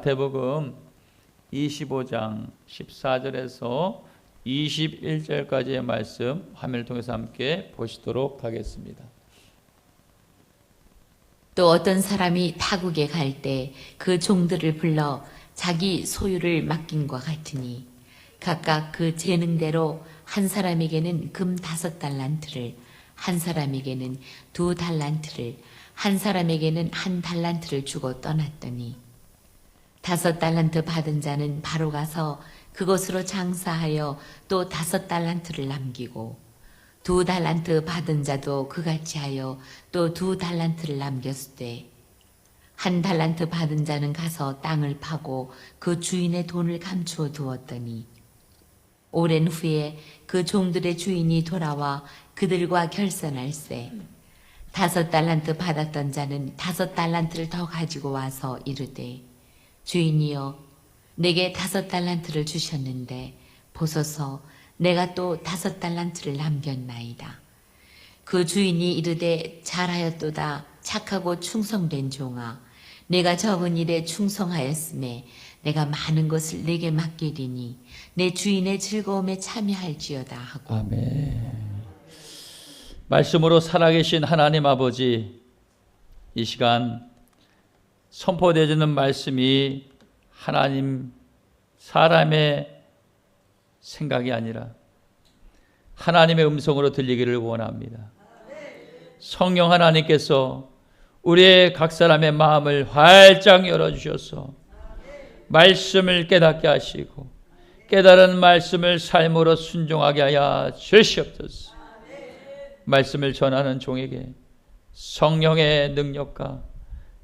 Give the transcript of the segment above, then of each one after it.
마태복음 25장 14절에서 21절까지의 말씀 화면을 통해서 함께 보시도록 하겠습니다. 또 어떤 사람이 타국에 갈 때 그 종들을 불러 자기 소유를 맡긴과 같으니 각각 그 재능대로 한 사람에게는 금 5달란트를, 한 사람에게는 2달란트를, 한 사람에게는 1달란트를 주고 떠났더니 5달란트 받은 자는 바로 가서 그것으로 장사하여 또 5달란트를 남기고 2달란트 받은 자도 그같이 하여 또 2달란트를 남겼으되 1달란트 받은 자는 가서 땅을 파고 그 주인의 돈을 감추어 두었더니 오랜 후에 그 종들의 주인이 돌아와 그들과 결산할세 5달란트 받았던 자는 5달란트를 더 가지고 와서 이르되 주인이여 내게 5달란트를 주셨는데 보소서 내가 또 5달란트를 남겼나이다. 그 주인이 이르되 잘하였도다 착하고 충성된 종아 내가 적은 일에 충성하였음에 내가 많은 것을 내게 맡기리니 내 주인의 즐거움에 참여할지어다 하고. 아멘. 말씀으로 살아계신 하나님 아버지, 이 시간 선포되어지는 말씀이 하나님 사람의 생각이 아니라 하나님의 음성으로 들리기를 원합니다. 성령 하나님께서 우리의 각 사람의 마음을 활짝 열어주셔서 말씀을 깨닫게 하시고 깨달은 말씀을 삶으로 순종하게 하여 주시옵소서. 말씀을 전하는 종에게 성령의 능력과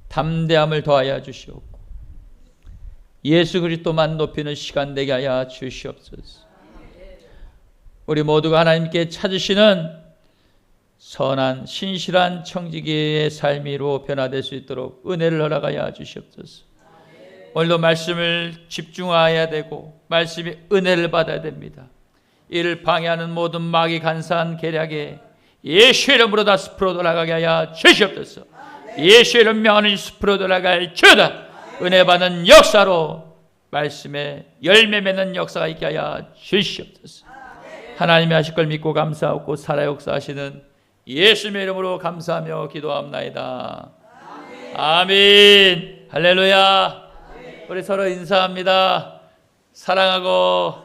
담대함을 더하여 주시옵고 예수 그리스도만 높이는 시간 되게 하여 주시옵소서. 우리 모두가 하나님께 찾으시는 선한 신실한 청지기의 삶으로 변화될 수 있도록 은혜를 허락하여 주시옵소서. 오늘도 말씀을 집중해야 되고 말씀이 은혜를 받아야 됩니다. 이를 방해하는 모든 마귀 간사한 계략에 예수 이름으로 다 숲으로 돌아가게 하여 주시옵소서. 예수 이름 명하는 숲으로 돌아갈 주다. 은혜 받는 역사로 말씀에 열매 맺는 역사가 있게 하여 주시옵소서. 하나님이 하실 걸 믿고 감사하고 살아 역사하시는 예수님의 이름으로 감사하며 기도합나이다. 아멘. 할렐루야. 우리 서로 인사합니다. 사랑하고.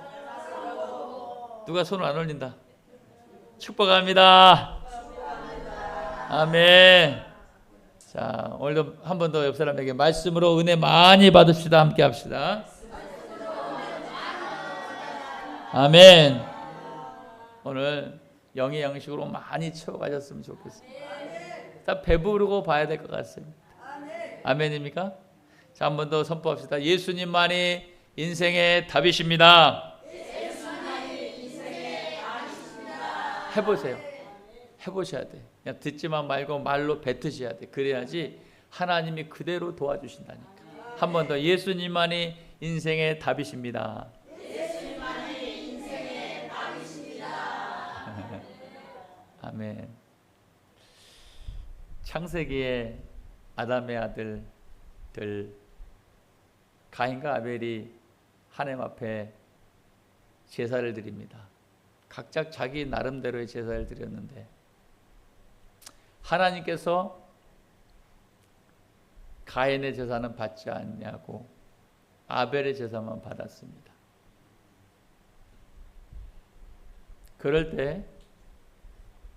누가 손을 안 올린다. 축복합니다. 아멘. 자, 오늘도 한 번 더 옆 사람에게 말씀으로 은혜 많이 받읍시다. 함께 합시다. 아멘. 오늘 영의 양식으로 많이 채워가셨으면 좋겠습니다. 다 배부르고 봐야 될 것 같습니다. 아멘입니까? 자, 한 번 더 선포합시다. 예수님만이 인생의 답이십니다. 해보세요. 해보셔야 돼. 그냥 듣지만 말고 말로 뱉으셔야 돼. 그래야지 하나님이 그대로 도와주신다니까. 한 번 더. 예수님만이 인생의 답이십니다. 예수님만이 인생의 답이십니다. 아멘. 창세기에 아담의 아들들 가인과 아벨이 하나님 앞에 제사를 드립니다. 각자 자기 나름대로의 제사를 드렸는데 하나님께서 가인의 제사는 받지 않냐고 아벨의 제사만 받았습니다. 그럴 때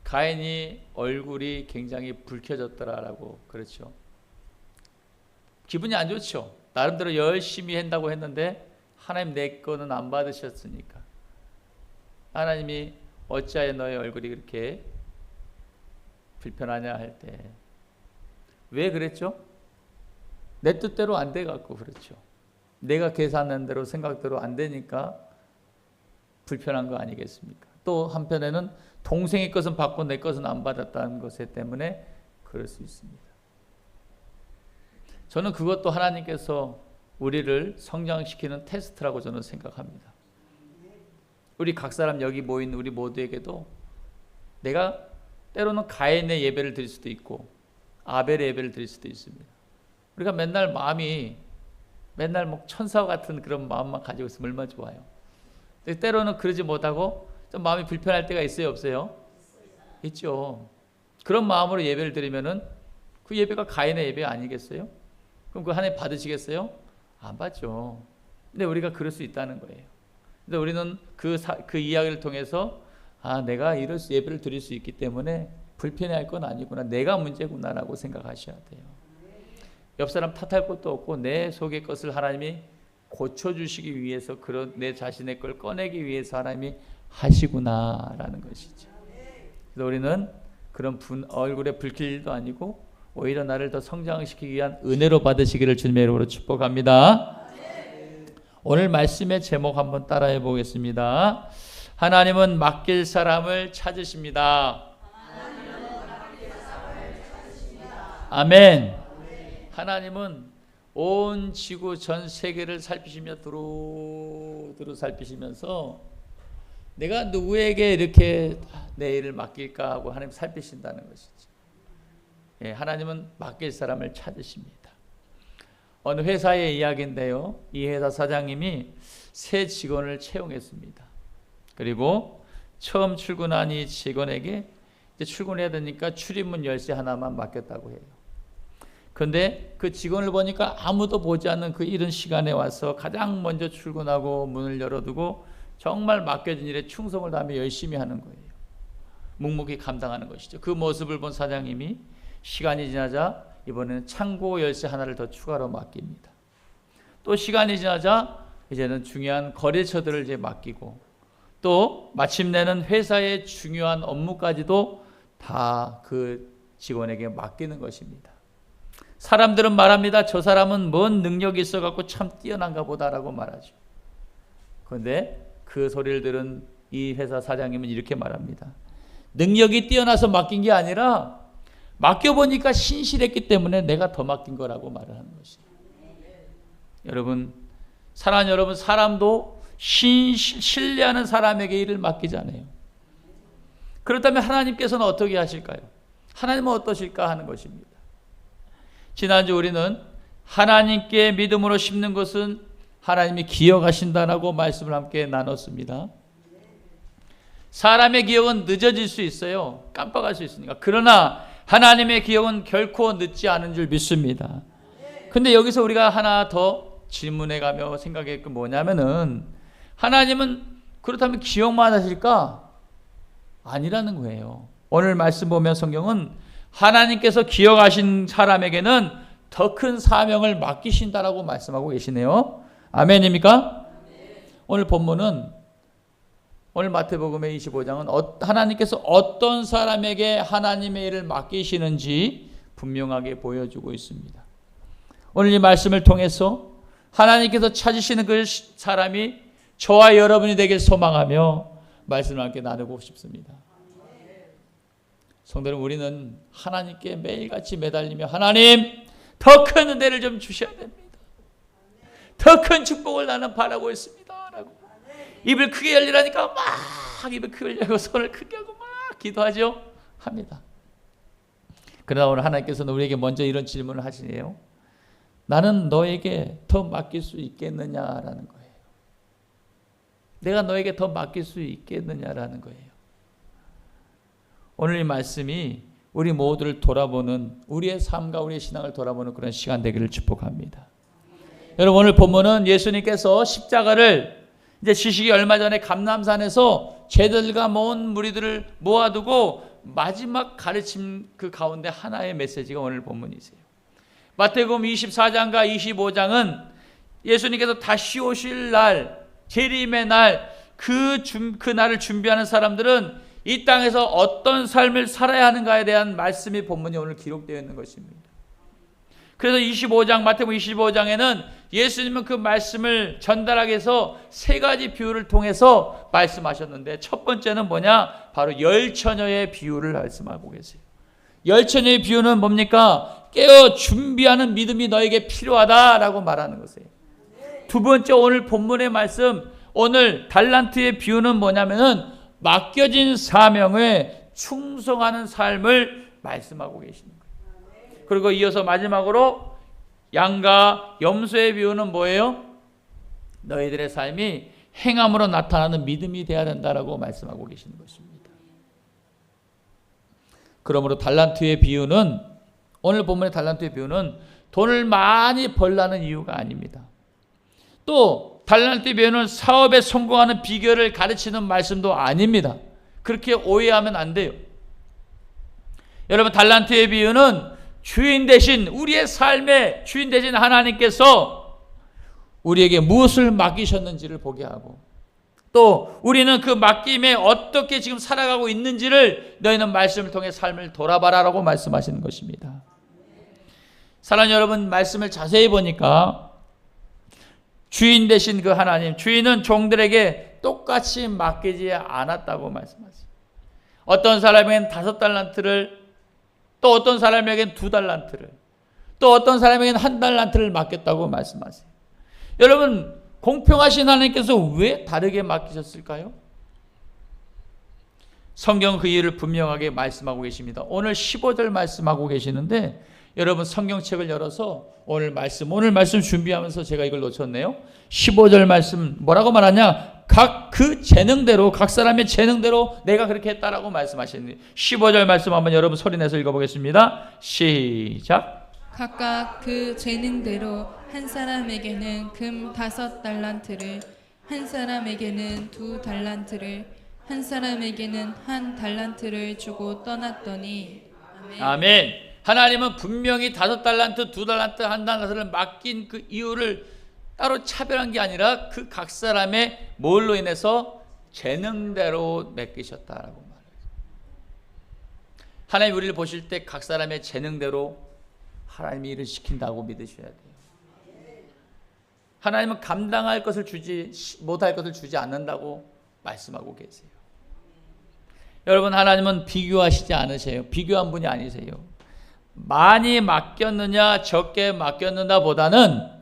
가인이 얼굴이 굉장히 붉혀졌더라라고 그렇죠. 기분이 안 좋죠. 나름대로 열심히 한다고 했는데 하나님 내 거는 안 받으셨으니까 하나님이 어찌하여 너의 얼굴이 그렇게 불편하냐 할 때 왜 그랬죠? 내 뜻대로 안 돼갖고 그렇죠. 내가 계산한 대로 생각대로 안 되니까 불편한 거 아니겠습니까? 또 한편에는 동생의 것은 받고 내 것은 안 받았다는 것 때문에 그럴 수 있습니다. 저는 그것도 하나님께서 우리를 성장시키는 테스트라고 저는 생각합니다. 우리 각 사람 여기 모인 우리 모두에게도 내가 때로는 가인의 예배를 드릴 수도 있고 아벨의 예배를 드릴 수도 있습니다. 우리가 맨날 마음이 맨날 뭐 천사와 같은 그런 마음만 가지고 있으면 얼마나 좋아요. 때로는 그러지 못하고 좀 마음이 불편할 때가 있어요, 없어요? 있죠. 그런 마음으로 예배를 드리면은 그 예배가 가인의 예배 아니겠어요? 그럼 그 하나님 받으시겠어요? 안 받죠. 근데 우리가 그럴 수 있다는 거예요. 근데 우리는 그 이야기를 통해서 내가 이럴 예배를 드릴 수 있기 때문에 불편해할 건 아니구나. 내가 문제구나라고 생각하셔야 돼요. 옆 사람 탓할 것도 없고 내 속의 것을 하나님이 고쳐주시기 위해서 그런 내 자신의 걸 꺼내기 위해서 하나님이 하시구나라는 것이죠. 그래서 우리는 그런 얼굴에 불킬 일도 아니고 오히려 나를 더 성장시키기 위한 은혜로 받으시기를 주님의 이름으로 축복합니다. 오늘 말씀의 제목 한번 따라해 보겠습니다. 하나님은 맡길 사람을 찾으십니다. 아멘. 하나님은 온 지구 전 세계를 살피시며 두루두루 살피시면서 내가 누구에게 이렇게 내 일을 맡길까 하고 하나님 살피신다는 것이죠. 하나님은 맡길 사람을 찾으십니다. 어느 회사의 이야기인데요. 이 회사 사장님이 새 직원을 채용했습니다. 그리고 처음 출근한 이 직원에게 이제 출근해야 되니까 출입문 열쇠 하나만 맡겼다고 해요. 그런데 그 직원을 보니까 아무도 보지 않는 그 이른 시간에 와서 가장 먼저 출근하고 문을 열어두고 정말 맡겨진 일에 충성을 다하며 열심히 하는 거예요. 묵묵히 감당하는 것이죠. 그 모습을 본 사장님이 시간이 지나자 이번에는 창고 열쇠 하나를 더 추가로 맡깁니다. 또 시간이 지나자 이제는 중요한 거래처들을 이제 맡기고 또 마침내는 회사의 중요한 업무까지도 다 그 직원에게 맡기는 것입니다. 사람들은 말합니다. 저 사람은 뭔 능력이 있어갖고 참 뛰어난가 보다라고 말하죠. 그런데 그 소리를 들은 이 회사 사장님은 이렇게 말합니다. 능력이 뛰어나서 맡긴 게 아니라 맡겨보니까 신실했기 때문에 내가 더 맡긴 거라고 말을 하는 것이에요. 여러분, 사랑하는 여러분, 사람도 신뢰하는 사람에게 일을 맡기잖아요. 그렇다면 하나님께서는 어떻게 하실까요? 하나님은 어떠실까 하는 것입니다. 지난주 우리는 하나님께 믿음으로 심는 것은 하나님이 기억하신다라고 말씀을 함께 나눴습니다. 사람의 기억은 늦어질 수 있어요. 깜빡할 수 있으니까. 그러나 하나님의 기억은 결코 늦지 않은 줄 믿습니다. 근데 여기서 우리가 하나 더 질문해 가며 생각할 게 뭐냐면은 하나님은 그렇다면 기억만 하실까? 아니라는 거예요. 오늘 말씀 보면 성경은 하나님께서 기억하신 사람에게는 더 큰 사명을 맡기신다라고 말씀하고 계시네요. 아멘입니까? 오늘 본문은 오늘 마태복음의 25장은 하나님께서 어떤 사람에게 하나님의 일을 맡기시는지 분명하게 보여주고 있습니다. 오늘 이 말씀을 통해서 하나님께서 찾으시는 그 사람이 저와 여러분이 되길 소망하며 말씀을 함께 나누고 싶습니다. 성도 여러분, 우리는 하나님께 매일같이 매달리며 하나님 더 큰 은혜를 좀 주셔야 됩니다. 더 큰 축복을 나는 바라고 있습니다 라고 입을 크게 열리라니까 막 입을 크게 열고 손을 크게 하고 막 기도하죠. 합니다. 그러나 오늘 하나님께서는 우리에게 먼저 이런 질문을 하시네요. 나는 너에게 더 맡길 수 있겠느냐라는 거예요. 내가 너에게 더 맡길 수 있겠느냐라는 거예요. 오늘 이 말씀이 우리 모두를 돌아보는 우리의 삶과 우리의 신앙을 돌아보는 그런 시간 되기를 축복합니다. 여러분, 오늘 본문은 예수님께서 십자가를 이제 지식이 얼마 전에 감람산에서 제자들과 모은 무리들을 모아두고 마지막 가르침 그 가운데 하나의 메시지가 오늘 본문이세요. 마태복음 24장과 25장은 예수님께서 다시 오실 날, 재림의 날, 그 날을 준비하는 사람들은 이 땅에서 어떤 삶을 살아야 하는가에 대한 말씀이 본문이 오늘 기록되어 있는 것입니다. 그래서 25장, 마태복음 25장에는 예수님은 그 말씀을 전달하기 위해서 세 가지 비유를 통해서 말씀하셨는데 첫 번째는 뭐냐? 바로 열처녀의 비유를 말씀하고 계세요. 열처녀의 비유는 뭡니까? 깨어 준비하는 믿음이 너에게 필요하다라고 말하는 것이에요. 두 번째 오늘 본문의 말씀, 오늘 달란트의 비유는 뭐냐면은 맡겨진 사명에 충성하는 삶을 말씀하고 계시는 거예요. 그리고 이어서 마지막으로 양과 염소의 비유는 뭐예요? 너희들의 삶이 행함으로 나타나는 믿음이 되어야 된다라고 말씀하고 계시는 것입니다. 그러므로 달란트의 비유는, 오늘 본문의 달란트의 비유는 돈을 많이 벌라는 이유가 아닙니다. 또 달란트의 비유는 사업에 성공하는 비결을 가르치는 말씀도 아닙니다. 그렇게 오해하면 안 돼요. 여러분, 달란트의 비유는 주인 대신, 우리의 삶의 주인 대신 하나님께서 우리에게 무엇을 맡기셨는지를 보게 하고, 또 우리는 그 맡김에 어떻게 지금 살아가고 있는지를 너희는 말씀을 통해 삶을 돌아봐라라고 말씀하시는 것입니다. 사랑하는 여러분, 말씀을 자세히 보니까 주인 대신 그 하나님, 주인은 종들에게 똑같이 맡기지 않았다고 말씀하세요. 어떤 사람에게는 5달란트를, 또 어떤 사람에게는 2달란트를, 또 어떤 사람에게는 1달란트를 맡겼다고 말씀하세요. 여러분, 공평하신 하나님께서 왜 다르게 맡기셨을까요? 성경 그 이유를 분명하게 말씀하고 계십니다. 오늘 15절 말씀하고 계시는데, 여러분 성경책을 열어서 오늘 말씀 준비하면서 제가 이걸 놓쳤네요. 15절 말씀 뭐라고 말하냐? 각 그 재능대로, 각 사람의 재능대로 내가 그렇게 했다라고 말씀하시는데, 15절 말씀 한번 여러분 소리내서 읽어보겠습니다. 시작. 각각 그 재능대로 한 사람에게는 금 5달란트를, 한 사람에게는 2달란트를, 한 사람에게는 1달란트를 주고 떠났더니. 아멘. 아멘. 하나님은 분명히 5달란트, 2달란트, 1달란트를 맡긴 그 이유를 따로 차별한 게 아니라 그 각 사람의 뭘로 인해서 재능대로 맡기셨다라고 말해요. 하나님 우리를 보실 때 각 사람의 재능대로 하나님이 일을 시킨다고 믿으셔야 돼요. 하나님은 감당할 것을 주지 못할 것을 주지 않는다고 말씀하고 계세요. 여러분, 하나님은 비교하시지 않으세요. 비교한 분이 아니세요. 많이 맡겼느냐 적게 맡겼느냐 보다는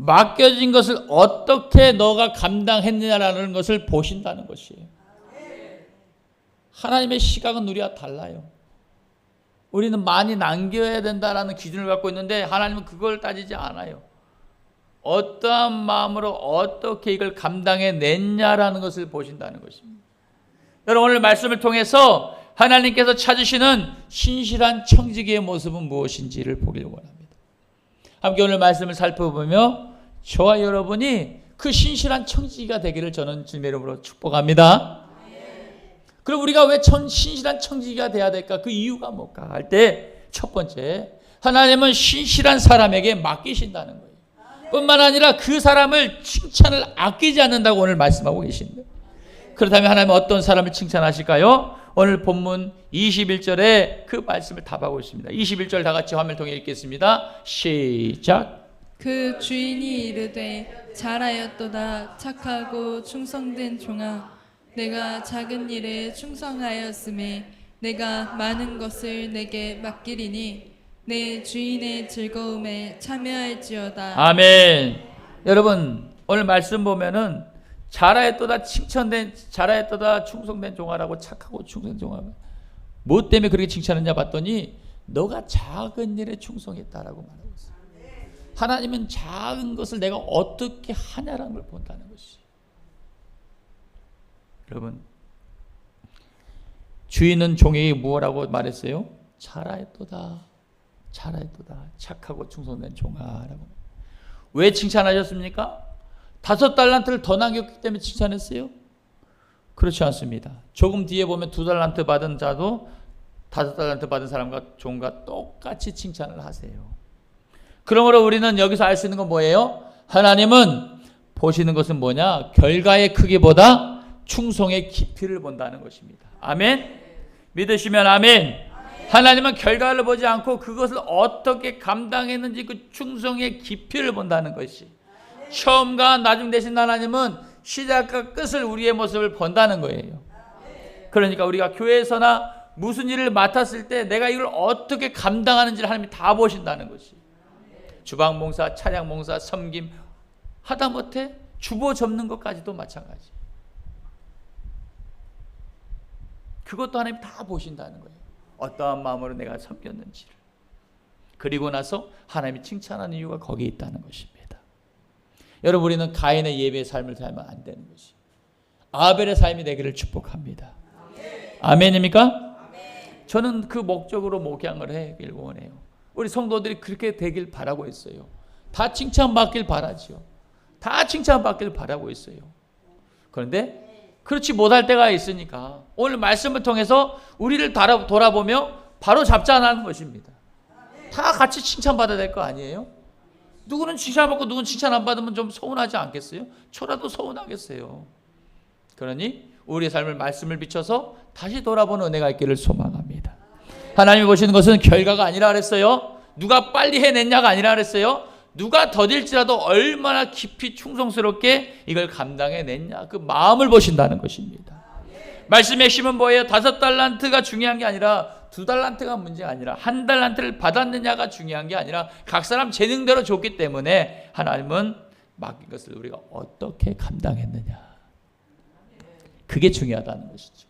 맡겨진 것을 어떻게 너가 감당했느냐라는 것을 보신다는 것이에요. 하나님의 시각은 우리와 달라요. 우리는 많이 남겨야 된다라는 기준을 갖고 있는데 하나님은 그걸 따지지 않아요. 어떠한 마음으로 어떻게 이걸 감당해냈냐라는 것을 보신다는 것입니다. 여러분, 오늘 말씀을 통해서 하나님께서 찾으시는 신실한 청지기의 모습은 무엇인지를 보길 원합니다. 함께 오늘 말씀을 살펴보며 저와 여러분이 그 신실한 청지기가 되기를 저는 주님의 이름으로 축복합니다. 그럼 우리가 왜 신실한 청지기가 돼야 될까? 그 이유가 뭘까? 할 때 첫 번째, 하나님은 신실한 사람에게 맡기신다는 거예요. 뿐만 아니라 그 사람을 칭찬을 아끼지 않는다고 오늘 말씀하고 계십니다. 그렇다면 하나님은 어떤 사람을 칭찬하실까요? 오늘 본문 21절에 그 말씀을 답하고 있습니다. 21절 다 같이 화면을 통해 읽겠습니다. 시작. 그 주인이 이르되 잘하였도다 착하고 충성된 종아, 내가 작은 일에 충성하였음에 내가 많은 것을 내게 맡기리니 내 주인의 즐거움에 참여할지어다. 아멘. 여러분, 오늘 말씀 보면은 잘하였도다 잘하였도다 충성된 종아라고, 착하고 충성된 종아, 뭐 때문에 그렇게 칭찬했냐 봤더니 너가 작은 일에 충성했다라고 말하고 있어요. 하나님은 작은 것을 내가 어떻게 하냐라는 걸 본다는 것이. 여러분, 주인은 종에게 무엇라고 말했어요? 잘하였도다 착하고 충성된 종아라고. 왜 칭찬하셨습니까? 5달란트를 더 남겼기 때문에 칭찬했어요? 그렇지 않습니다. 조금 뒤에 보면 2달란트 받은 자도 5달란트 받은 사람과 종과 똑같이 칭찬을 하세요. 그러므로 우리는 여기서 알 수 있는 건 뭐예요? 하나님은 보시는 것은 뭐냐? 결과의 크기보다 충성의 깊이를 본다는 것입니다. 아멘? 믿으시면 아멘. 하나님은 결과를 보지 않고 그것을 어떻게 감당했는지 그 충성의 깊이를 본다는 것이. 처음과 나중 되신 하나님은 시작과 끝을, 우리의 모습을 본다는 거예요. 그러니까 우리가 교회에서나 무슨 일을 맡았을 때 내가 이걸 어떻게 감당하는지를 하나님이 다 보신다는 것이. 주방봉사, 차량봉사, 섬김, 하다못해 주보 접는 것까지도 마찬가지. 그것도 하나님 다 보신다는 거예요. 어떠한 마음으로 내가 섬겼는지를. 그리고 나서 하나님이 칭찬하는 이유가 거기에 있다는 것입니다. 여러분, 우리는 가인의 예배의 삶을 살면 안 되는 것이 아벨의 삶이 되기를 축복합니다. 아멘입니까? 저는 그 목적으로 목양을 하길 원해요. 우리 성도들이 그렇게 되길 바라고 있어요. 다 칭찬받길 바라죠. 다 칭찬받길 바라고 있어요. 그런데 그렇지 못할 때가 있으니까 오늘 말씀을 통해서 우리를 돌아보며 바로 잡자는 것입니다. 다 같이 칭찬받아야 될 거 아니에요? 누구는 칭찬받고 누구는 칭찬 안 받으면 좀 서운하지 않겠어요? 저라도 서운하겠어요. 그러니 우리의 삶을 말씀을 비춰서 다시 돌아보는 은혜가 있기를 소망합니다. 하나님이 보시는 것은 결과가 아니라 그랬어요. 누가 빨리 해냈냐가 아니라 그랬어요. 누가 더딜지라도 얼마나 깊이 충성스럽게 이걸 감당해냈냐, 그 마음을 보신다는 것입니다. 말씀의 핵심은 뭐예요? 5달란트가 중요한 게 아니라 2달란트가 문제가 아니라 1달란트를 받았느냐가 중요한 게 아니라 각 사람 재능대로 줬기 때문에 하나님은 맡긴 것을 우리가 어떻게 감당했느냐, 그게 중요하다는 것이죠.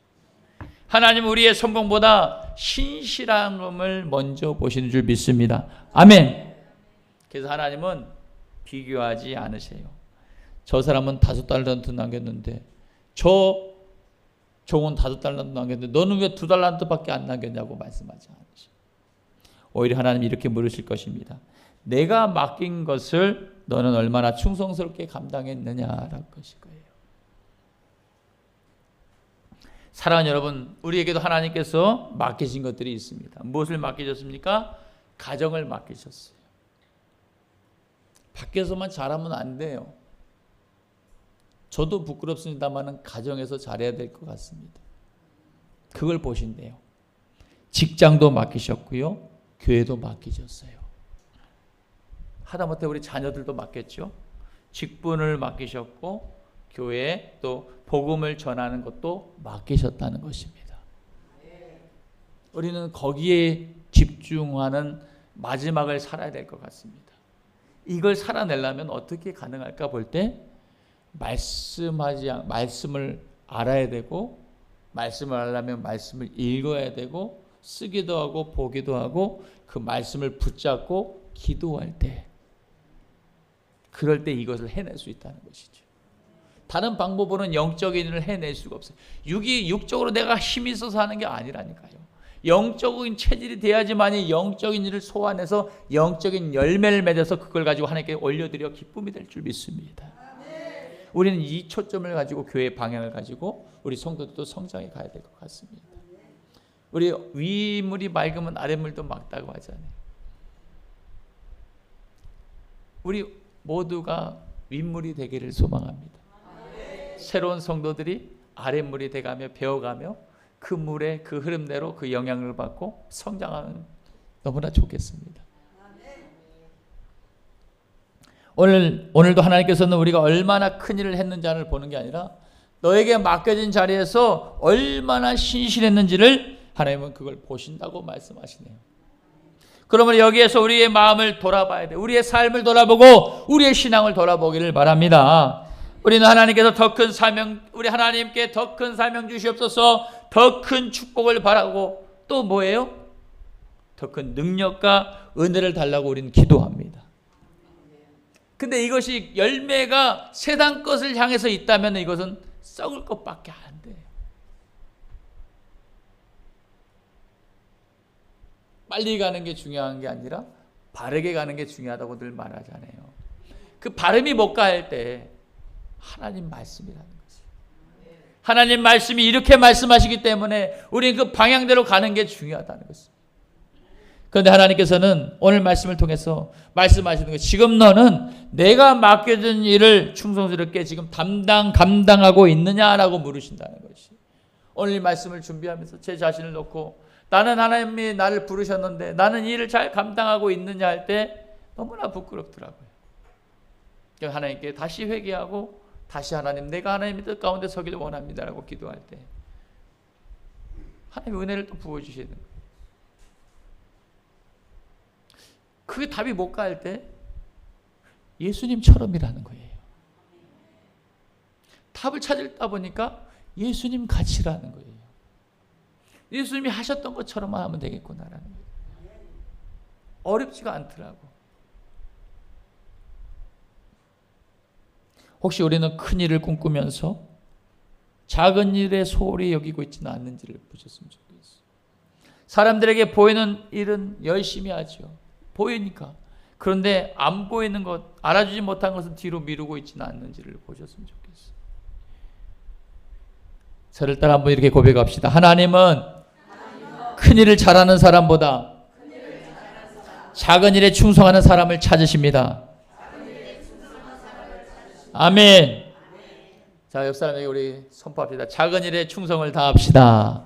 하나님은 우리의 성공보다 신실함을 먼저 보시는 줄 믿습니다. 아멘. 그래서 하나님은 비교하지 않으세요. 저 사람은 5달란트 남겼는데 저 종은 5달란트 남겼는데 너는 왜 2달란트밖에 안 남겼냐고 말씀하지 않으세요. 오히려 하나님이 이렇게 물으실 것입니다. 내가 맡긴 것을 너는 얼마나 충성스럽게 감당했느냐라는 것일 거예요. 사랑하는 여러분, 우리에게도 하나님께서 맡기신 것들이 있습니다. 무엇을 맡기셨습니까? 가정을 맡기셨어요. 밖에서만 잘하면 안 돼요. 저도 부끄럽습니다만 가정에서 잘해야 될 것 같습니다. 그걸 보신대요. 직장도 맡기셨고요, 교회도 맡기셨어요. 하다못해 우리 자녀들도 맡겼죠. 직분을 맡기셨고 교회에 또 복음을 전하는 것도 맡기셨다는 것입니다. 우리는 거기에 집중하는 마지막을 살아야 될 것 같습니다. 이걸 살아내려면 어떻게 가능할까 볼 때 말씀을 알아야 되고, 말씀을 알려면 말씀을 읽어야 되고, 쓰기도 하고 보기도 하고, 그 말씀을 붙잡고 기도할 때, 그럴 때 이것을 해낼 수 있다는 것이죠. 다른 방법으로는 영적인 일을 해낼 수가 없어요. 육적으로 내가 힘이 있어서 하는 게 아니라니까요. 영적인 체질이 돼야지만이 영적인 일을 소환해서 영적인 열매를 맺어서 그걸 가지고 하나님께 올려드려 기쁨이 될 줄 믿습니다. 우리는 이 초점을 가지고 교회의 방향을 가지고 우리 성도들도 성장해 가야 될 것 같습니다. 우리 윗물이 맑으면 아랫물도 맑다고 하잖아요. 우리 모두가 윗물이 되기를 소망합니다. 새로운 성도들이 아랫물이 돼가며 배워가며 그 물의 그 흐름대로 그 영향을 받고 성장하면 너무나 좋겠습니다. 오늘도 하나님께서는 우리가 얼마나 큰 일을 했는지를 보는 게 아니라 너에게 맡겨진 자리에서 얼마나 신실했는지를 하나님은 그걸 보신다고 말씀하시네요. 그러면 여기에서 우리의 마음을 돌아봐야 돼. 우리의 삶을 돌아보고 우리의 신앙을 돌아보기를 바랍니다. 우리는 하나님께서 더 큰 사명, 우리 하나님께 더 큰 사명 주시옵소서, 더 큰 축복을 바라고 또 뭐예요? 더 큰 능력과 은혜를 달라고 우리는 기도합니다. 근데 이것이 열매가 세상 것을 향해서 있다면 이것은 썩을 것밖에 안 돼요. 빨리 가는 게 중요한 게 아니라 바르게 가는 게 중요하다고 늘 말하잖아요. 그 발음이 못 갈 때 하나님 말씀이라는 거지. 하나님 말씀이 이렇게 말씀하시기 때문에 우리는 그 방향대로 가는 게 중요하다는 것입니다. 그런데 하나님께서는 오늘 말씀을 통해서 말씀하시는 거예요. 지금 너는 내가 맡겨준 일을 충성스럽게 지금 감당하고 있느냐라고 물으신다는 것이. 오늘 이 말씀을 준비하면서 제 자신을 놓고 나는 하나님이 나를 부르셨는데 나는 이 일을 잘 감당하고 있느냐 할 때 너무나 부끄럽더라고요. 하나님께 다시 회개하고 다시 하나님, 내가 하나님의 뜻 가운데 서기를 원합니다라고 기도할 때 하나님의 은혜를 또 부어주시는 거예요. 그 답이 못 갈 때 예수님처럼이라는 거예요. 답을 찾다 보니까 예수님 같이라는 거예요. 예수님이 하셨던 것처럼만 하면 되겠구나라는 거예요. 어렵지가 않더라고. 혹시 우리는 큰 일을 꿈꾸면서 작은 일에 소홀히 여기고 있지는 않는지를 보셨으면 좋겠어요. 사람들에게 보이는 일은 열심히 하죠. 보이니까. 그런데 안 보이는 것, 알아주지 못한 것은 뒤로 미루고 있지는 않는지를 보셨으면 좋겠어요. 저를 따라 한번 이렇게 고백합시다. 하나님은 큰 일을 잘하는 사람보다 작은 일에 충성하는 사람을 찾으십니다. 아멘. 자, 옆 사람에게 우리 선포합시다. 작은 일에 충성을 다합시다.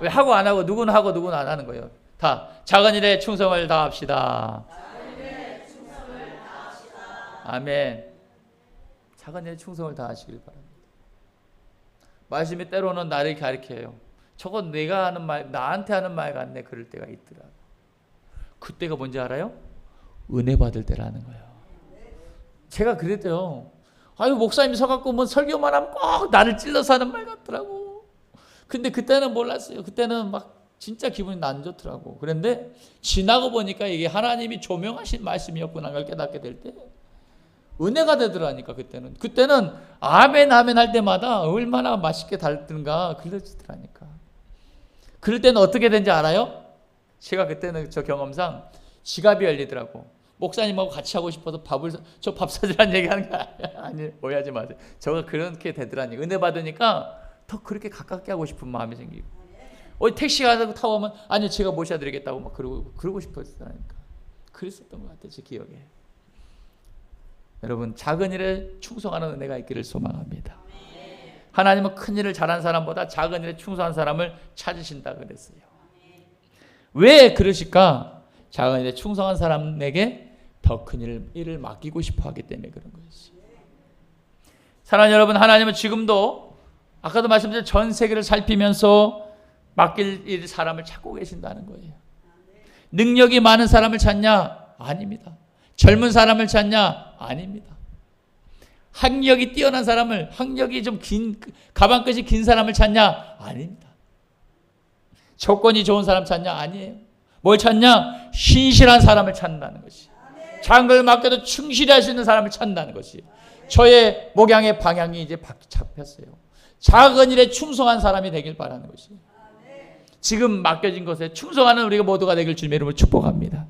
왜 하고 안 하고 누구는 하고 누구는 안 하는 거예요. 다 작은 일에 충성을 다합시다. 아멘. 작은 일에 충성을 다하시길 바랍니다. 말씀이 때로는 나를 가르쳐요. 저건 내가 하는 말, 나한테 하는 말 같네. 그럴 때가 있더라. 그때가 뭔지 알아요? 은혜 받을 때라는 거예요. 제가 그랬대요. 아유, 목사님이 서갖고 뭐 설교만 하면 꼭 나를 찔러서 하는 말 같더라고. 근데 그때는 몰랐어요. 그때는 막 진짜 기분이 안 좋더라고. 그런데 지나고 보니까 이게 하나님이 조명하신 말씀이었구나 걸 깨닫게 될 때 은혜가 되더라니까. 그때는 아멘 아멘 할 때마다 얼마나 맛있게 달든가 그려지더라니까. 그럴 때는 어떻게 된지 알아요? 제가 그때는 저 경험상 지갑이 열리더라고. 목사님하고 같이 하고 싶어서 저 밥 사주라는 얘기하는 거 아니, 오해하지 마세요. 저가 그렇게 되더라니. 은혜 받으니까 더 그렇게 가깝게 하고 싶은 마음이 생기고. 택시 가서 타고 오면 아니 제가 모셔드리겠다고 막 그러고 싶었다니까. 그랬었던 것 같아요. 제 기억에. 여러분, 작은 일에 충성하는 은혜가 있기를 소망합니다. 하나님은 큰 일을 잘한 사람보다 작은 일에 충성한 사람을 찾으신다 그랬어요. 왜 그러실까? 작은 일에 충성한 사람에게 더 큰 일을 맡기고 싶어 하기 때문에 그런 것이죠. 사랑하는 여러분, 하나님은 지금도 아까도 말씀드린 전 세계를 살피면서 맡길 사람을 찾고 계신다는 거예요. 능력이 많은 사람을 찾냐? 아닙니다. 젊은 사람을 찾냐? 아닙니다. 학력이 뛰어난 사람을, 학력이 좀 긴, 가방끝이 긴 사람을 찾냐? 아닙니다. 조건이 좋은 사람 찾냐? 아니에요. 뭘 찾냐? 신실한 사람을 찾는다는 것이. 작은 걸 맡겨도 충실히 할 수 있는 사람을 찾는다는 것이. 저의 목양의 방향이 이제 잡혔어요. 작은 일에 충성한 사람이 되길 바라는 것이. 지금 맡겨진 것에 충성하는 우리가 모두가 되길 주님의 이름으로 축복합니다.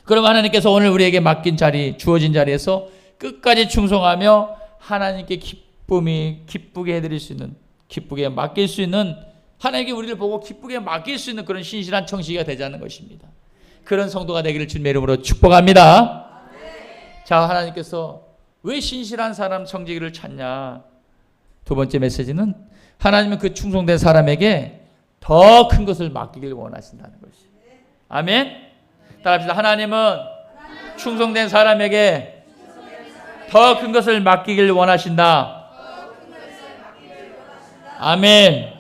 그럼 하나님께서 오늘 우리에게 맡긴 자리, 주어진 자리에서 끝까지 충성하며 하나님께 기쁘게 해드릴 수 있는, 기쁘게 맡길 수 있는, 하나님께 우리를 보고 기쁘게 맡길 수 있는 그런 신실한 청지기가 되자는 것입니다. 그런 성도가 되기를 주님의 이름으로 축복합니다. 자, 하나님께서 왜 신실한 사람 청지기를 찾냐? 두 번째 메시지는 하나님은 그 충성된 사람에게 더 큰 것을 맡기길 원하신다는 것이. 아멘. 따라합시다. 하나님은 충성된 사람에게 더 큰 것을 맡기길 원하신다. 아멘.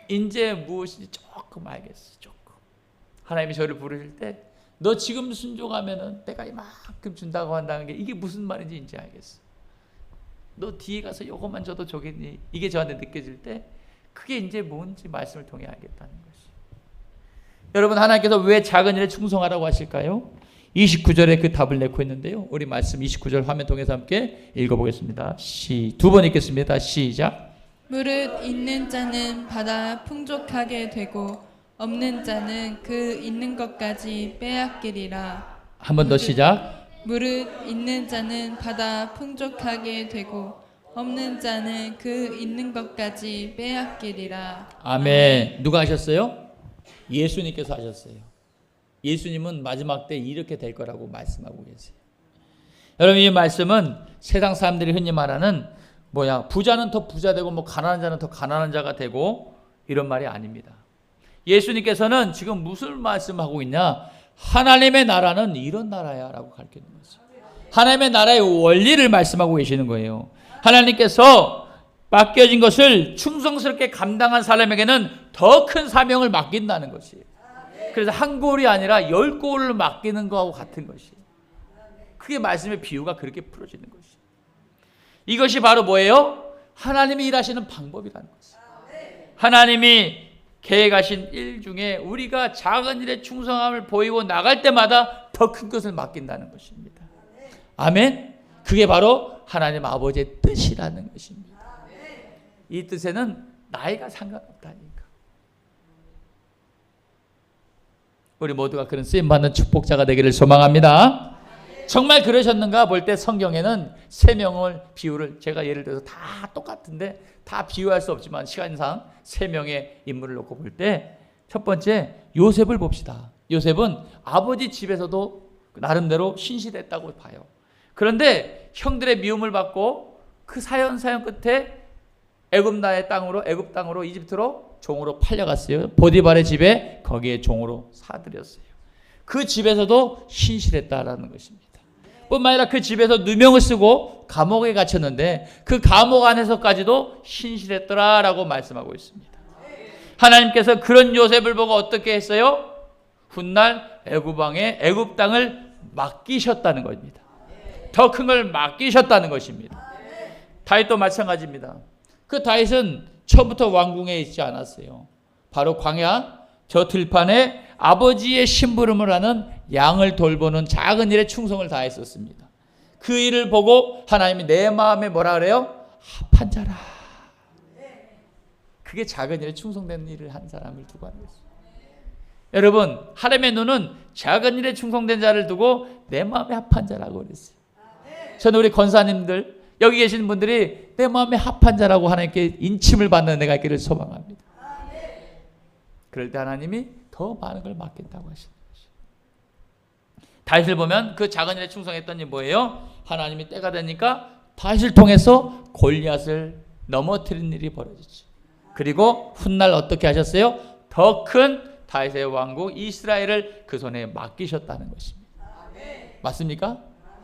이제 무엇인지 조금 알겠어. 조금. 하나님이 저를 부르실 때 너 지금 순종하면은 내가 이만큼 준다고 한다는 게 이게 무슨 말인지 이제 알겠어. 너 뒤에 가서 요것만 줘도 좋겠니? 이게 저한테 느껴질 때 그게 이제 뭔지 말씀을 통해 알겠다는 것이. 여러분, 하나님께서 왜 작은 일에 충성하라고 하실까요? 29절에 그 답을 내고 있는데요. 우리 말씀 29절 화면 통해서 함께 읽어보겠습니다. 두 번 읽겠습니다. 시작. 무릇 있는 자는 받아 풍족하게 되고 없는 자는 그 있는 것까지 빼앗기리라. 한 번 더 시작. 무릇 있는 자는 받아 풍족하게 되고 없는 자는 그 있는 것까지 빼앗기리라. 아멘. 누가 하셨어요? 예수님께서 하셨어요. 예수님은 마지막 때 이렇게 될 거라고 말씀하고 계세요. 여러분, 이 말씀은 세상 사람들이 흔히 말하는 부자는 더 부자 되고 가난한 자는 더 가난한 자가 되고 이런 말이 아닙니다. 예수님께서는 지금 무슨 말씀하고 있냐? 하나님의 나라는 이런 나라야 라고 가르치는 거죠. 하나님의 나라의 원리를 말씀하고 계시는 거예요. 하나님께서 맡겨진 것을 충성스럽게 감당한 사람에게는 더 큰 사명을 맡긴다는 것이에요. 그래서 한 골이 아니라 10골을 맡기는 거하고 같은 것이에요. 그게 말씀의 비유가 그렇게 풀어지는 것이에요. 이것이 바로 뭐예요? 하나님이 일하시는 방법이라는 것이에요. 하나님이 계획하신 일 중에 우리가 작은 일에 충성함을 보이고 나갈 때마다 더 큰 것을 맡긴다는 것입니다. 아멘. 그게 바로 하나님 아버지의 뜻이라는 것입니다. 이 뜻에는 나이가 상관없다니까. 우리 모두가 그런 쓰임받는 축복자가 되기를 소망합니다. 정말 그러셨는가 볼 때 성경에는 세 명을 비유를 제가 예를 들어서 다 똑같은데 다 비유할 수 없지만 시간상 세 명의 인물을 놓고 볼 때 첫 번째 요셉을 봅시다. 요셉은 아버지 집에서도 나름대로 신실했다고 봐요. 그런데 형들의 미움을 받고 그 사연 끝에 애굽 땅으로 이집트로 종으로 팔려갔어요. 보디발의 집에 거기에 종으로 사들였어요. 그 집에서도 신실했다라는 것입니다. 뿐만 아니라 그 집에서 누명을 쓰고 감옥에 갇혔는데 그 감옥 안에서까지도 신실했더라라고 말씀하고 있습니다. 하나님께서 그런 요셉을 보고 어떻게 했어요? 훗날 애굽 왕에 애굽 땅을 맡기셨다는 겁니다. 더 큰 걸 맡기셨다는 것입니다. 다윗도 마찬가지입니다. 그 다윗은 처음부터 왕궁에 있지 않았어요. 바로 광야 저 들판에 아버지의 심부름을 하는 양을 돌보는 작은 일에 충성을 다했었습니다. 그 일을 보고 하나님이 내 마음에 뭐라 그래요? 합한 자라. 그게 작은 일에 충성된 일을 한 사람을 두고 하는 것입니다. 여러분, 하나님의 눈은 작은 일에 충성된 자를 두고 내 마음에 합한 자라고 그랬어요. 저는 우리 권사님들, 여기 계신 분들이 내 마음에 합한 자라고 하나님께 인침을 받는 내가 있기를 소망합니다. 그럴 때 하나님이 더 많은 걸 맡겠다고 하시는 것이죠. 다윗을 보면 그 작은 일에 충성했던 일 뭐예요? 하나님이 때가 되니까 다윗을 통해서 골리앗을 넘어뜨린 일이 벌어지죠. 그리고 훗날 어떻게 하셨어요? 더 큰 다윗의 왕국 이스라엘을 그 손에 맡기셨다는 것입니다. 맞습니까?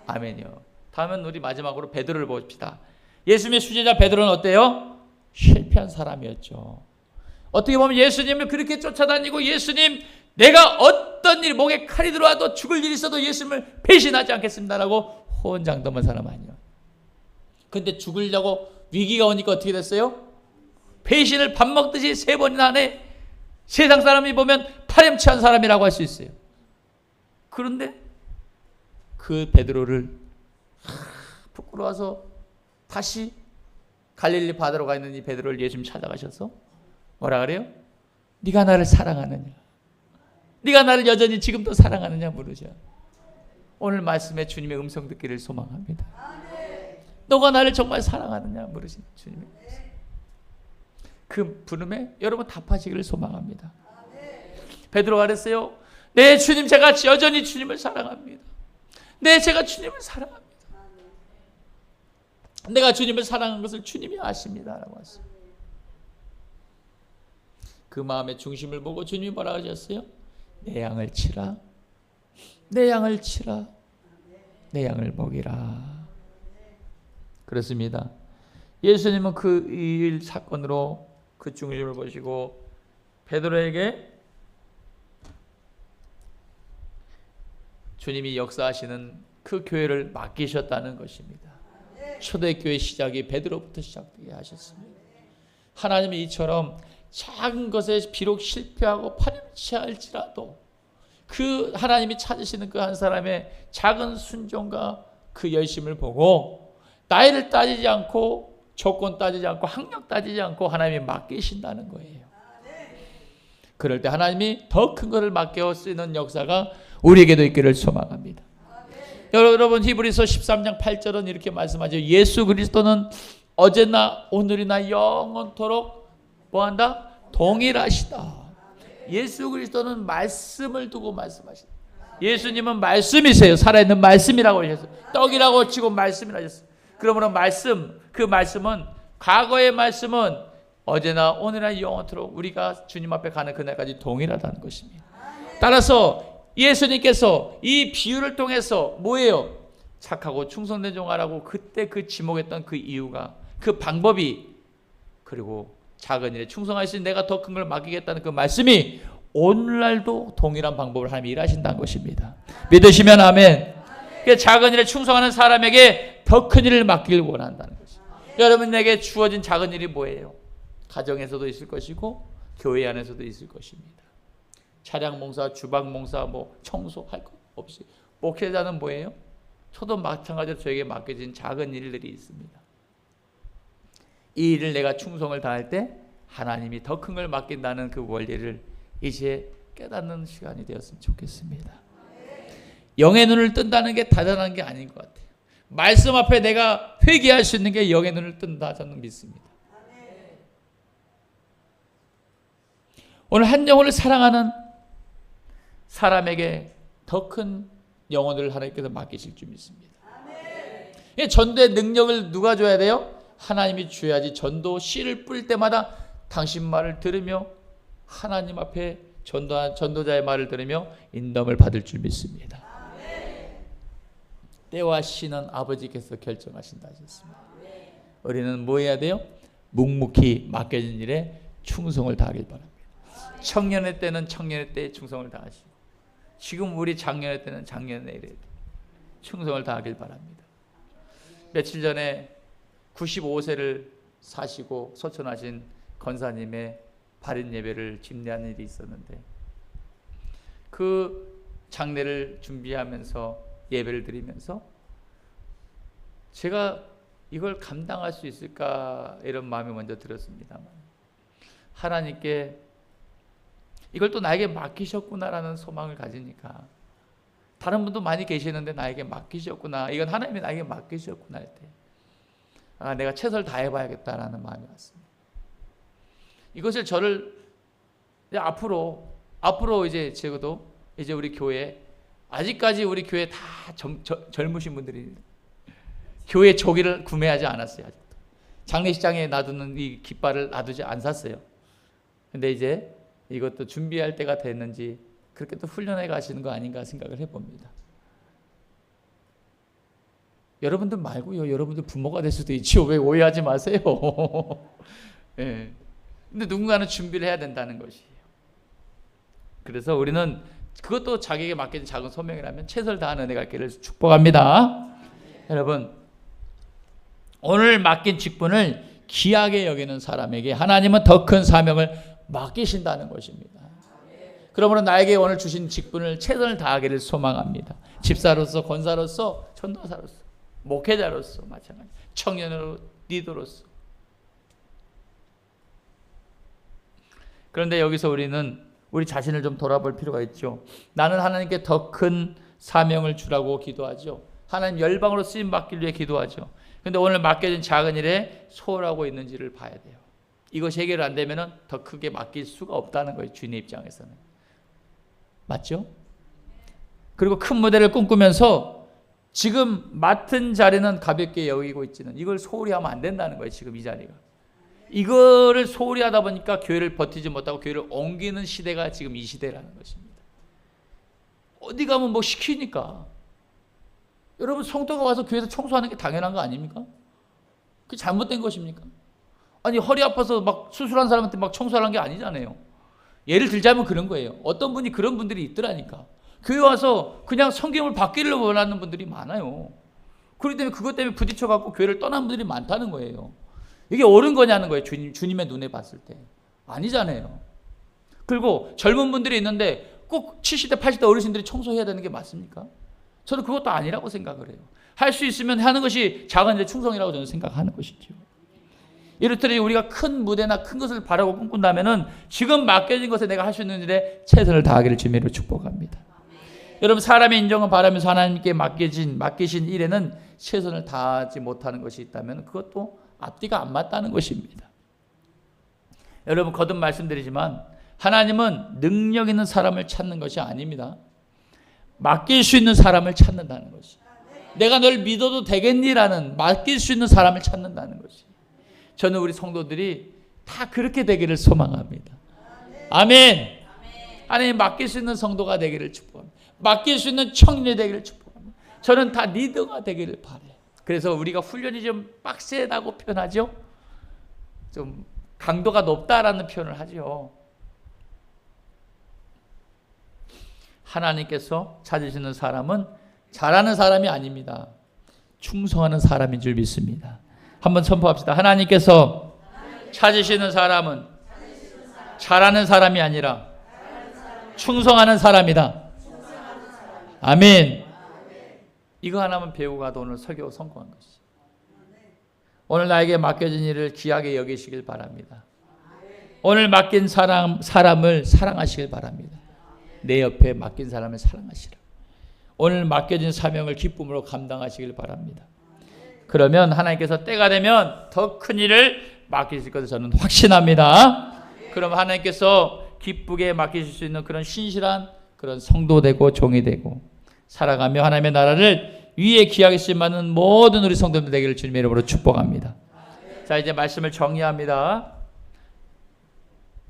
아멘이요. 다음은 우리 마지막으로 베드로를 봅시다. 예수님의 수제자 베드로는 어때요? 실패한 사람이었죠. 어떻게 보면 예수님을 그렇게 쫓아다니고 예수님 내가 어떤 일 목에 칼이 들어와도 죽을 일이 있어도 예수님을 배신하지 않겠습니다라고 호언장담한 사람 아니에요. 근데 죽으려고 위기가 오니까 어떻게 됐어요? 배신을 밥 먹듯이 3번이나 하네. 세상 사람이 보면 파렴치한 사람이라고 할 수 있어요. 그런데 그 베드로를 부끄러워서 다시 갈릴리 바다로 가 있는 이 베드로를 예수님 찾아가셔서 뭐라 그래요? 네가 나를 사랑하느냐? 네가 나를 여전히 지금도 사랑하느냐 물으죠. 오늘 말씀에 주님의 음성 듣기를 소망합니다. 너가 나를 정말 사랑하느냐 물으신 주님의 음성. 그 부름에 여러분 답하시기를 소망합니다. 베드로가 그랬어요. 네 주님, 제가 여전히 주님을 사랑합니다. 네, 제가 주님을 사랑합니다. 내가 주님을 사랑한 것을 주님이 아십니다 라고 하셨어요. 그 마음의 중심을 보고 주님이 뭐라고 하셨어요? 내 양을 치라. 내 양을 치라. 내 양을 먹이라. 그렇습니다. 예수님은 그 일 사건으로 그 중심을 보시고 베드로에게 주님이 역사하시는 그 교회를 맡기셨다는 것입니다. 초대교회 시작이 베드로부터 시작되게 하셨습니다. 하나님이 이처럼 작은 것에 비록 실패하고 파렴치할지라도 그 하나님이 찾으시는 그 한 사람의 작은 순종과 그 열심을 보고 나이를 따지지 않고 조건 따지지 않고 학력 따지지 않고 하나님이 맡기신다는 거예요. 그럴 때 하나님이 더 큰 것을 맡겨 쓰는 역사가 우리에게도 있기를 소망합니다. 여러분 히브리서 13장 8절은 이렇게 말씀하죠. 예수 그리스도는 어제나 오늘이나 영원토록 뭐한다? 동일하시다. 예수 그리스도는 말씀을 두고 말씀하신다. 예수님은 말씀이세요. 살아있는 말씀이라고 하셨어요. 떡이라고 치고 말씀이라고 하셨어요. 그러므로 그 말씀은 과거의 말씀은 어제나 오늘이나 영원토록 우리가 주님 앞에 가는 그날까지 동일하다는 것입니다. 따라서 예수님께서 이 비유를 통해서 뭐예요? 착하고 충성된 종아라고 그때 그 지목했던 그 이유가, 그 방법이, 그리고 작은 일에 충성할 수 있는 내가 더 큰 걸 맡기겠다는 그 말씀이 오늘날도 동일한 방법을 하나님이 일하신다는 것입니다. 믿으시면 아멘. 작은 일에 충성하는 사람에게 더 큰 일을 맡기를 원한다는 것입니다. 여러분에게 주어진 작은 일이 뭐예요? 가정에서도 있을 것이고 교회 안에서도 있을 것입니다. 차량 봉사, 주방 봉사, 청소할 것 없이 목회자는 뭐예요? 저도 마찬가지로 저에게 맡겨진 작은 일들이 있습니다. 이 일을 내가 충성을 다할 때 하나님이 더 큰 걸 맡긴다는 그 원리를 이제 깨닫는 시간이 되었으면 좋겠습니다. 영의 눈을 뜬다는 게 대단한 게 아닌 것 같아요. 말씀 앞에 내가 회개할 수 있는 게 영의 눈을 뜬다 저는 믿습니다. 오늘 한 영혼을 사랑하는 사람에게 더 큰 영혼을 하나님께서 맡기실 줄 믿습니다. 전도의 능력을 누가 줘야 돼요? 하나님이 줘야지. 전도 씨를 뿌릴 때마다 당신 말을 들으며 하나님 앞에 전도자의 말을 들으며 인도함을 받을 줄 믿습니다. 때와 시는 아버지께서 결정하신다 하셨습니다. 우리는 뭐 해야 돼요? 묵묵히 맡겨진 일에 충성을 다하길 바랍니다. 청년의 때는 청년의 때에 충성을 다하시고, 지금 우리 장년의 때는 장년의 일에 충성을 다하길 바랍니다. 며칠 전에 95세를 사시고 소천하신 권사님의 발인 예배를 집례하는 일이 있었는데, 그 장례를 준비하면서 예배를 드리면서 제가 이걸 감당할 수 있을까 이런 마음이 먼저 들었습니다만, 하나님께 이걸 또 나에게 맡기셨구나라는 소망을 가지니까, 다른 분도 많이 계시는데 나에게 맡기셨구나, 이건 하나님이 나에게 맡기셨구나 할 때 내가 최선을 다해봐야겠다라는 마음이 왔습니다. 이것을 저를 이제 앞으로 이제 적어도 이제 우리 교회, 아직까지 우리 교회 다 젊으신 분들이 교회 조기를 구매하지 않았어요. 아직도 장례식장에 놔두는 이 깃발을 놔두지 안 샀어요. 근데 이제 이것도 준비할 때가 됐는지 그렇게 또 훈련해 가시는 거 아닌가 생각을 해봅니다. 여러분들 말고요, 여러분들 부모가 될 수도 있죠. 왜 오해하지 마세요. 네. 근데 누군가는 준비를 해야 된다는 것이에요. 그래서 우리는 그것도 자기에게 맡겨진 작은 소명이라면 최선을 다하는 은혜가 있기를 축복합니다. 여러분, 오늘 맡긴 직분을 귀하게 여기는 사람에게 하나님은 더 큰 사명을 맡기신다는 것입니다. 그러므로 나에게 오늘 주신 직분을 최선을 다하기를 소망합니다. 집사로서, 권사로서, 전도사로서, 목회자로서, 마찬가지, 청년으로, 리더로서. 그런데 여기서 우리는 우리 자신을 좀 돌아볼 필요가 있죠. 나는 하나님께 더 큰 사명을 주라고 기도하죠. 하나님 열방으로 쓰임 받기 위해 기도하죠. 그런데 오늘 맡겨진 작은 일에 소홀하고 있는지를 봐야 돼요. 이것이 해결 안 되면 더 크게 맡길 수가 없다는 거예요. 주인의 입장에서는. 맞죠? 그리고 큰 무대를 꿈꾸면서 지금 맡은 자리는 가볍게 여기고 있지는, 이걸 소홀히 하면 안 된다는 거예요. 지금 이 자리가. 이거를 소홀히 하다 보니까 교회를 버티지 못하고 교회를 옮기는 시대가 지금 이 시대라는 것입니다. 어디 가면 시키니까. 여러분, 성도가 와서 교회에서 청소하는 게 당연한 거 아닙니까? 그게 잘못된 것입니까? 아니, 허리 아파서 수술한 사람한테 청소하는 게 아니잖아요. 예를 들자면 그런 거예요. 어떤 분이 그런 분들이 있더라니까. 교회 와서 그냥 성경을 받기를 원하는 분들이 많아요. 그렇기 때문에 그것 때문에 부딪혀갖고 교회를 떠난 분들이 많다는 거예요. 이게 옳은 거냐는 거예요. 주님의 눈에 봤을 때. 아니잖아요. 그리고 젊은 분들이 있는데 꼭 70대, 80대 어르신들이 청소해야 되는 게 맞습니까? 저는 그것도 아니라고 생각을 해요. 할 수 있으면 하는 것이 작은 데 충성이라고 저는 생각하는 것이죠. 이렇듯이 우리가 큰 무대나 큰 것을 바라고 꿈꾼다면은 지금 맡겨진 것에 내가 할 수 있는 일에 최선을 다하기를 주님으로 축복합니다. 여러분, 사람의 인정을 바라면서 하나님께 맡기신 일에는 최선을 다하지 못하는 것이 있다면 그것도 앞뒤가 안 맞다는 것입니다. 여러분, 거듭 말씀드리지만 하나님은 능력 있는 사람을 찾는 것이 아닙니다. 맡길 수 있는 사람을 찾는다는 것이. 내가 널 믿어도 되겠니라는 맡길 수 있는 사람을 찾는다는 것이. 저는 우리 성도들이 다 그렇게 되기를 소망합니다. 아멘. 하나님 맡길 수 있는 성도가 되기를 축복합니다. 맡길 수 있는 청년이 되기를 축복합니다. 저는 다 리더가 되기를 바라요. 그래서 우리가 훈련이 좀 빡세다고 표현하죠. 좀 강도가 높다라는 표현을 하죠. 하나님께서 찾으시는 사람은 잘하는 사람이 아닙니다. 충성하는 사람인 줄 믿습니다. 한번 선포합시다. 하나님께서 찾으시는 사람은 잘하는 사람이 아니라 충성하는 사람이다. 아멘. 이거 하나만 배우고 가도 오늘 설교 성공한 것이죠. 오늘 나에게 맡겨진 일을 귀하게 여기시길 바랍니다. 오늘 맡긴 사람을 사랑하시길 바랍니다. 내 옆에 맡긴 사람을 사랑하시라. 오늘 맡겨진 사명을 기쁨으로 감당하시길 바랍니다. 그러면 하나님께서 때가 되면 더 큰 일을 맡기실 것을 저는 확신합니다. 그럼 하나님께서 기쁘게 맡기실 수 있는 그런 신실한 그런 성도 되고 종이 되고 살아가며 하나님의 나라를 위에 귀하게 쓰임받는 모든 우리 성도들 되기를 주님의 이름으로 축복합니다. 자, 이제 말씀을 정리합니다.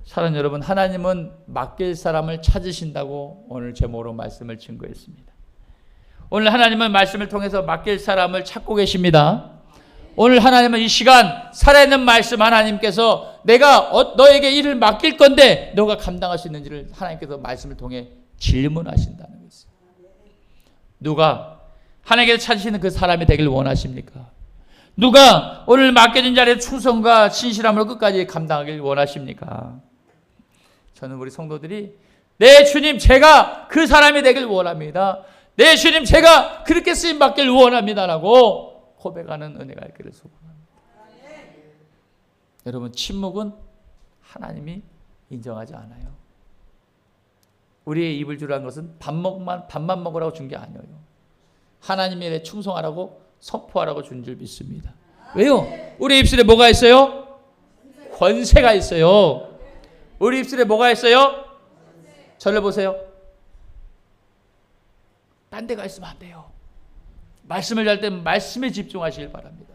사랑하는 여러분, 하나님은 맡길 사람을 찾으신다고 오늘 제목으로 말씀을 증거했습니다. 오늘 하나님은 말씀을 통해서 맡길 사람을 찾고 계십니다. 오늘 하나님은 이 시간 살아있는 말씀 하나님께서 내가 너에게 일을 맡길 건데 너가 감당할 수 있는지를 하나님께서 말씀을 통해 질문하신다는 것이죠. 누가 하나님께서 찾으시는 그 사람이 되길 원하십니까? 누가 오늘 맡겨진 자리에 충성과 신실함으로 끝까지 감당하길 원하십니까? 저는 우리 성도들이 네 주님 제가 그 사람이 되길 원합니다. 네 주님 제가 그렇게 쓰임 받길 원합니다라고 고백하는 은혜가 있기를 소원합니다. 여러분 침묵은 하나님이 인정하지 않아요. 우리의 입을 주라는 것은 밥만 먹으라고 준 게 아니에요. 하나님에 대해 충성하라고 선포하라고 준 줄 믿습니다. 왜요? 우리 입술에 뭐가 있어요? 권세가 있어요. 우리 입술에 뭐가 있어요? 저를 보세요. 딴 데가 있으면 안 돼요. 말씀을 할 때 말씀에 집중하시길 바랍니다.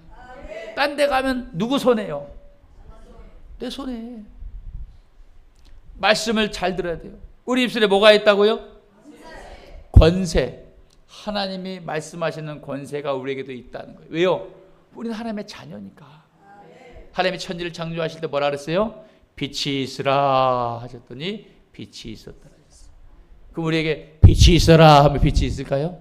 딴 데 가면 누구 손해요? 내 손해. 말씀을 잘 들어야 돼요. 우리 입술에 뭐가 있다고요? 권세. 하나님이 말씀하시는 권세가 우리에게도 있다는 거예요. 왜요? 우리는 하나님의 자녀니까. 하나님이 천지를 창조하실 때 뭐라 그랬어요? 빛이 있으라 하셨더니 빛이 있었다 하셨어요. 그럼 우리에게 빛이 있어라 하면 빛이 있을까요?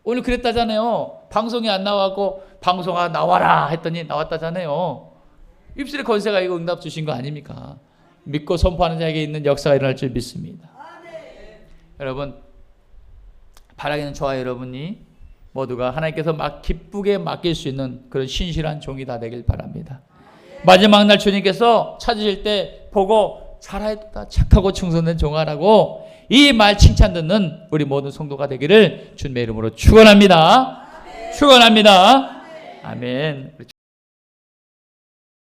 오늘 그랬다잖아요. 방송이 안 나와고 방송아 나와라 했더니 나왔다잖아요. 입술에 권세가 이거 응답 주신 거 아닙니까? 믿고 선포하는 자에게 있는 역사가 일어날 줄 믿습니다. 여러분 바라기는 저와 여러분이 모두가 하나님께서 기쁘게 맡길 수 있는 그런 신실한 종이 다 되길 바랍니다. 마지막 날 주님께서 찾으실 때 보고 잘하였다 착하고 충성된 종아라고 이 말 칭찬 듣는 우리 모든 성도가 되기를 주님의 이름으로 축원합니다. 축원합니다. 아멘.